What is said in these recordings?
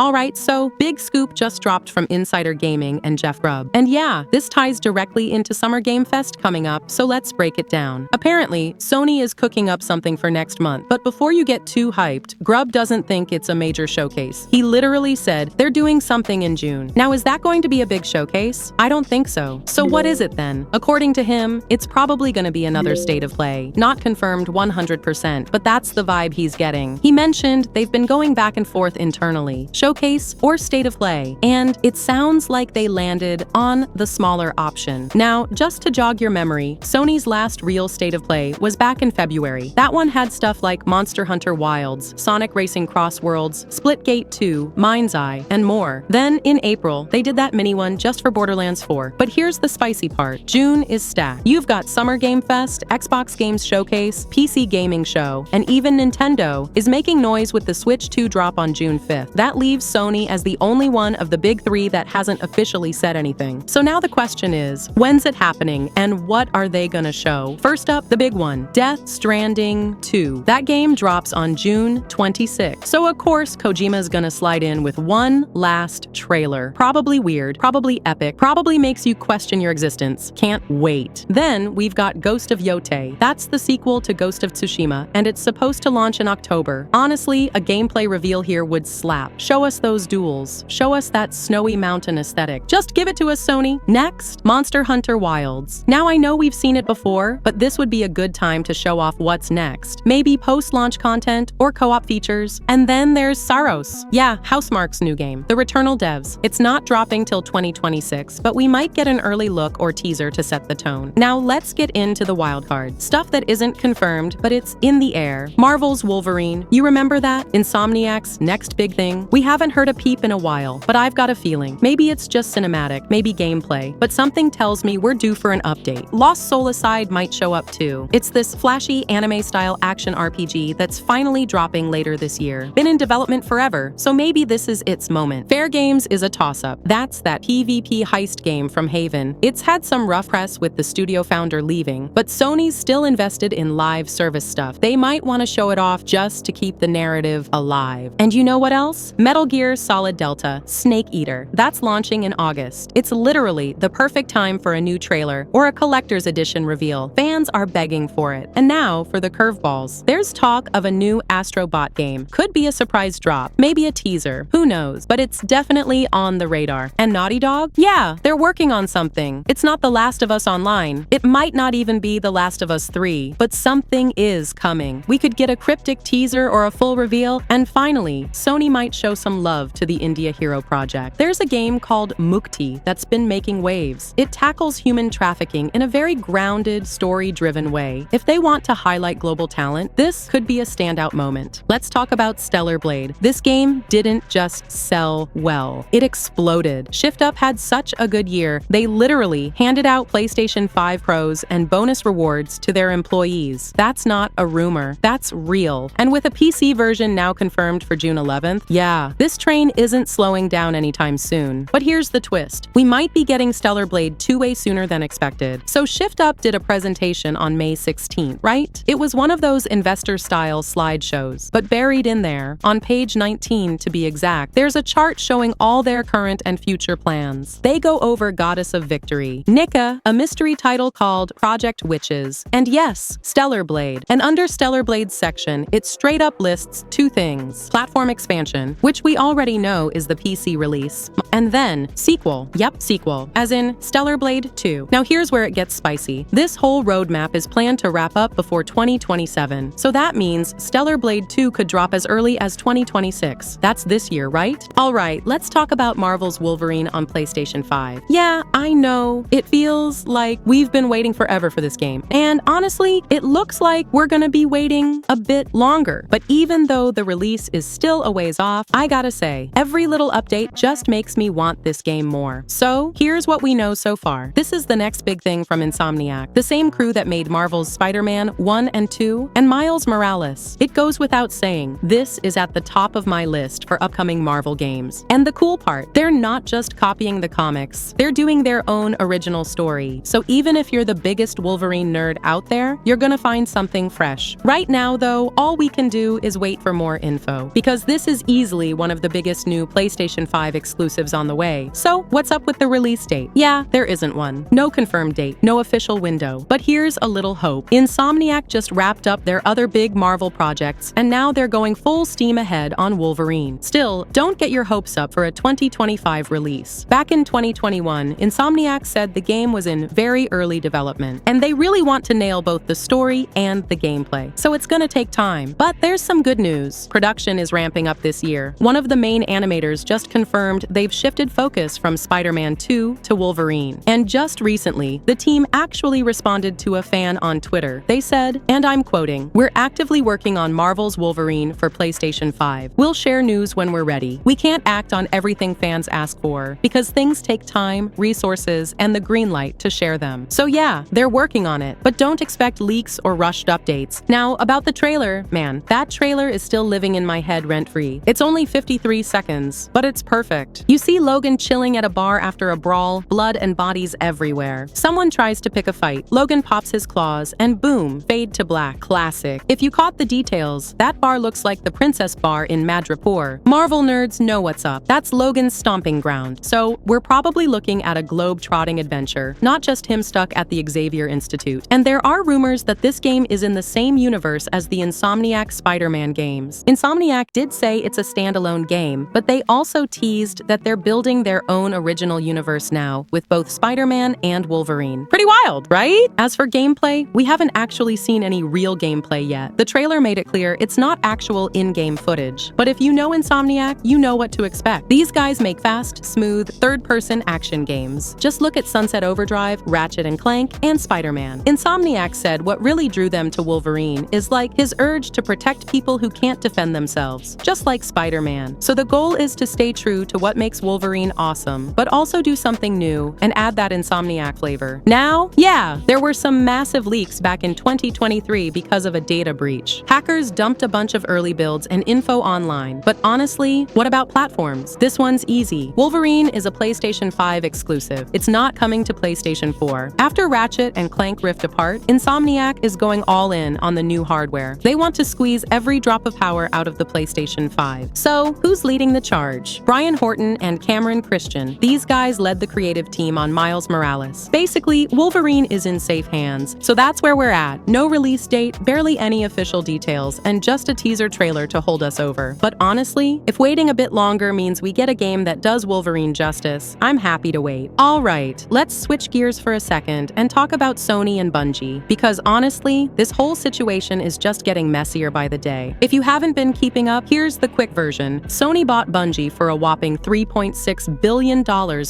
Alright, so big scoop just dropped from Insider Gaming and Jeff Grubb. And yeah, this ties directly into Summer Game Fest coming up, so let's break it down. Apparently, Sony is cooking up something for next month, but before you get too hyped, Grubb doesn't think it's a major showcase. He literally said they're doing something in June. Now, is that going to be a big showcase? I don't think so. So what is it then? According to him, it's probably going to be another State of Play. Not confirmed 100%, but that's the vibe he's getting. He mentioned they've been going back and forth internally, showcase or State of Play, and it sounds like they landed on the smaller option. Now, just to jog your memory, Sony's last real State of Play was back in February. That one had stuff like Monster Hunter Wilds, Sonic Racing Cross Worlds, Splitgate 2, Mind's Eye, and more. Then, in April, they did that mini one just for Borderlands 4. But here's the spicy part. June is stacked. You've got Summer Game Fest, Xbox Games Showcase, PC Gaming Show, and even Nintendo is making noise with the Switch 2 drop on June 5th. That leaves Sony as the only one of the big three that hasn't officially said anything. So now the question is, when's it happening and what are they gonna show? First up, the big one, Death Stranding 2. That game drops on June 26th. So of course, Kojima's gonna slide in with one last trailer. Probably weird, probably epic, probably makes you question your existence. Can't wait. Then we've got Ghost of Yotei. That's the sequel to Ghost of Tsushima, and it's supposed to launch in October. Honestly, a gameplay reveal here would slap. Show us those duels. Show us that snowy mountain aesthetic. Just give it to us, Sony. Next, Monster Hunter Wilds. Now I know we've seen it before, but this would be a good time to show off what's next. Maybe post-launch content or co-op features. And then there's Saros. Yeah, Housemarque's new game. The Returnal devs. It's not dropping till 2026, but we might get an early look or teaser to set the tone. Now let's get into the wildcard. Stuff that isn't confirmed, but it's in the air. Marvel's Wolverine. You remember that? Insomniac's next big thing? We haven't heard a peep in a while, but I've got a feeling. Maybe it's just cinematic, maybe gameplay, but something tells me we're due for an update. Lost Soul Aside might show up too. It's this flashy anime-style action RPG that's finally dropping later this year. Been in development forever, so maybe this is its moment. Fairgames is a toss-up. That's that PvP heist game from Haven. It's had some rough press with the studio founder leaving, but Sony's still invested in live service stuff. They might want to show it off just to keep the narrative alive. And you know what else? Metal Gear Solid Delta, Snake Eater. That's launching in August. It's literally the perfect time for a new trailer or a collector's edition reveal. Fans are begging for it. And now for the curveballs. There's talk of a new Astro Bot game. Could be a surprise drop, maybe a teaser, who knows, but it's definitely on the radar. And Naughty Dog? Yeah, they're working on something. It's not The Last of Us Online. It might not even be The Last of Us 3, but something is coming. We could get a cryptic teaser or a full reveal, and finally, Sony might show some love to the India Hero project. There's a game called Mukti that's been making waves. It tackles human trafficking in a very grounded, story-driven way. If they want to highlight global talent, this could be a standout moment. Let's talk about Stellar Blade. This game didn't just sell well. It exploded. Shift Up had such a good year, they literally handed out PlayStation 5 Pros and bonus rewards to their employees. That's not a rumor. That's real. And with a PC version now confirmed for June 11th, yeah, this train isn't slowing down anytime soon. But here's the twist. We might be getting Stellar Blade 2 way sooner than expected. So Shift Up did a presentation on May 16th, right? It was one of those investor-style slideshows, but buried in there, on page 19 to be exact, there's a chart showing all their current and future plans. They go over Goddess of Victory, Nika, a mystery title called Project Witches, and yes, Stellar Blade. And under Stellar Blade's section, it straight up lists two things. Platform expansion, which we already know is the PC release, and then sequel. Yep, sequel, as in Stellar Blade 2. Now here's where it gets spicy. This whole roadmap is planned to wrap up before 2027, so that means Stellar Blade 2 could drop as early as 2026. That's this year, right? Alright, let's talk about Marvel's Wolverine on PlayStation 5. Yeah, I know, it feels like we've been waiting forever for this game, and honestly, it looks like we're gonna be waiting a bit longer. But even though the release is still a ways off, I gotta say, every little update just makes me want this game more. So, here's what we know so far. This is the next big thing from Insomniac, the same crew that made Marvel's Spider-Man 1 and 2, and Miles Morales. It goes without saying, this is at the top of my list for upcoming Marvel games. And the cool part, they're not just copying the comics, they're doing their own original story. So even if you're the biggest Wolverine nerd out there, you're gonna find something fresh. Right now though, all we can do is wait for more info, because this is easily one of the biggest new PlayStation 5 exclusives on the way. So, what's up with the release date? Yeah, there isn't one. No confirmed date, no official window. But here's a little hope. Insomniac just wrapped up their other big Marvel projects, and now they're going full steam ahead on Wolverine. Still, don't get your hopes up for a 2025 release. Back in 2021, Insomniac said the game was in very early development, and they really want to nail both the story and the gameplay. So it's gonna take time. But there's some good news. Production is ramping up this year. One of the main animators just confirmed they've shifted focus from Spider-Man 2 to Wolverine. And just recently, the team actually responded to a fan on Twitter. They said, and I'm quoting, "We're actively working on Marvel's Wolverine for PlayStation 5. We'll share news when we're ready. We can't act on everything fans ask for because things take time, resources, and the green light to share them. So yeah, they're working on it, but don't expect leaks or rushed updates." Now, about the trailer, man, that trailer is still living in my head rent-free. It's only 53 seconds, but it's perfect. You see Logan chilling at a bar after a brawl, blood and bodies everywhere. Someone tries to pick a fight. Logan pops his claws, and boom, fade to black. Classic. If you caught the details, that bar looks like the Princess Bar in Madripoor. Marvel nerds know what's up. That's Logan's stomping ground. So, we're probably looking at a globe-trotting adventure, not just him stuck at the Xavier Institute. And there are rumors that this game is in the same universe as the Insomniac Spider-Man games. Insomniac did say it's a standalone game, but they also teased that they're building their own original universe now with both Spider-Man and Wolverine. Pretty wild, right? As for gameplay, we haven't actually seen any real gameplay yet. The trailer made it clear it's not actual in-game footage. But if you know Insomniac, you know what to expect. These guys make fast, smooth, third-person action games. Just look at Sunset Overdrive, Ratchet and Clank, and Spider-Man. Insomniac said what really drew them to Wolverine is like his urge to protect people who can't defend themselves, just like Spider-Man. So the goal is to stay true to what makes Wolverine awesome, but also do something new and add that Insomniac flavor. Now, yeah, there were some massive leaks back in 2023 because of a data breach. Hackers dumped a bunch of early builds and info online, but honestly, what about platforms? This one's easy. Wolverine is a PlayStation 5 exclusive. It's not coming to PlayStation 4. After Ratchet and Clank Rift Apart, Insomniac is going all in on the new hardware. They want to squeeze every drop of power out of the PlayStation 5. So, who's leading the charge? Brian Horton and Cameron Christian. These guys led the creative team on Miles Morales. Basically, Wolverine is in safe hands. So that's where we're at. No release date, barely any official details, and just a teaser trailer to hold us over. But honestly, if waiting a bit longer means we get a game that does Wolverine justice, I'm happy to wait. Alright, let's switch gears for a second and talk about Sony and Bungie, because honestly, this whole situation is just getting messier by the day. If you haven't been keeping up, here's the quick version. Sony bought Bungie for a whopping $3.6 billion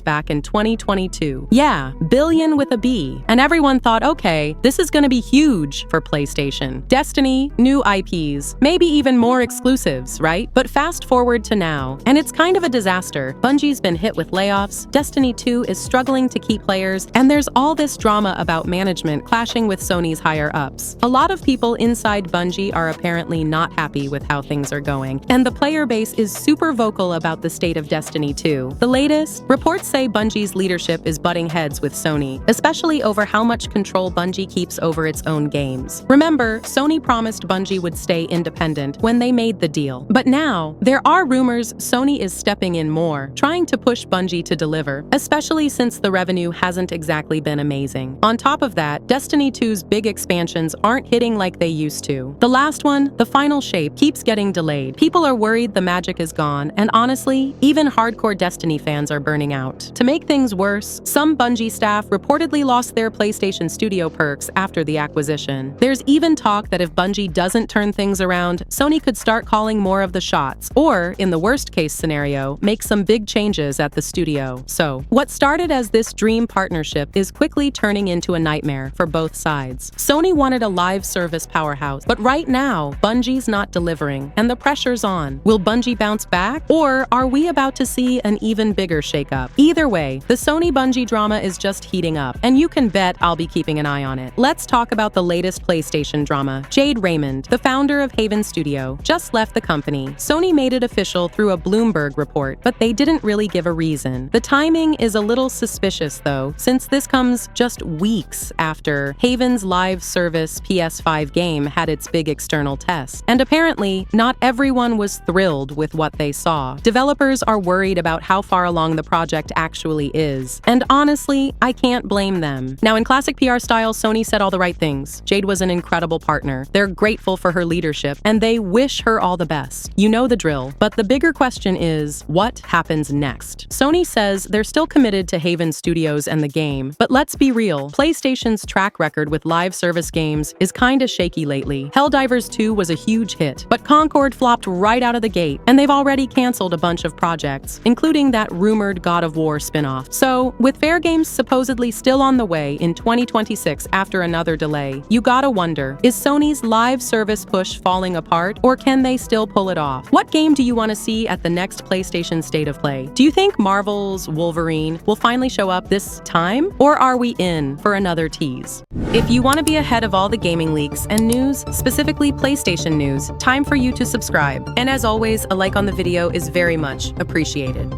back in 2022. Yeah, billion with a B. And everyone thought, okay, this is gonna be huge for PlayStation. Destiny, new IPs, maybe even more exclusives, right? But fast forward to now, and it's kind of a disaster. Bungie's been hit with layoffs, Destiny 2 is struggling to keep players, and there's all this drama about management clashing with Sony's higher-ups. A lot of people inside Bungie are apparently not happy with how things are going, and the player base is super vocal about the state of Destiny 2. The latest, reports say Bungie's leadership is butting heads with Sony, especially over how much control Bungie keeps over its own games. Remember, Sony promised Bungie would stay independent when they made the deal. But now, there are rumors Sony is stepping in more, trying to push Bungie to deliver, especially since the revenue hasn't exactly been amazing. On top of that, Destiny 2's big expansions aren't hitting like they used to. The last one, the final shape, keeps getting delayed. People are worried the magic is gone, and honestly, even hardcore Destiny fans are burning out. To make things worse, some Bungie staff reportedly lost their PlayStation Studio perks after the acquisition. There's even talk that if Bungie doesn't turn things around, Sony could start calling more of the shots, or, in the worst-case scenario, make some big changes at the studio. So, what started as this dream partnership is quickly turning into a nightmare for both sides. Sony wanted a live service powerhouse, but right now, Bungie's not delivering, and the pressure's on. Will Bungie bounce back, or are we about to see an even bigger shakeup? Either way, the Sony-Bungie drama is just heating up, and you can bet I'll be keeping an eye on it. Let's talk about the latest PlayStation drama. Jade Raymond, the founder of Haven Studio, just left the company. Sony made it official through a Bloomberg report, but they didn't really give a reason. The timing is a little suspicious, though, since this comes just weeks after Haven's live service PS5 game had its big external test. And apparently, not everyone was thrilled with with what they saw. Developers are worried about how far along the project actually is. And honestly, I can't blame them. Now, in classic PR style, Sony said all the right things. Jade was an incredible partner. They're grateful for her leadership, and they wish her all the best. You know the drill. But the bigger question is, what happens next? Sony says they're still committed to Haven Studios and the game, but let's be real. PlayStation's track record with live service games is kinda shaky lately. Helldivers 2 was a huge hit, but Concord flopped right out of the gate, and they've already canceled a bunch of projects, including that rumored God of War spin-off. So, with Fairgame supposedly still on the way in 2026 after another delay, you gotta wonder, is Sony's live service push falling apart, or can they still pull it off? What game do you want to see at the next PlayStation State of Play? Do you think Marvel's Wolverine will finally show up this time, or are we in for another tease? If you want to be ahead of all the gaming leaks and news, specifically PlayStation news, time for you to subscribe. And as always, a like on the video is very much appreciated.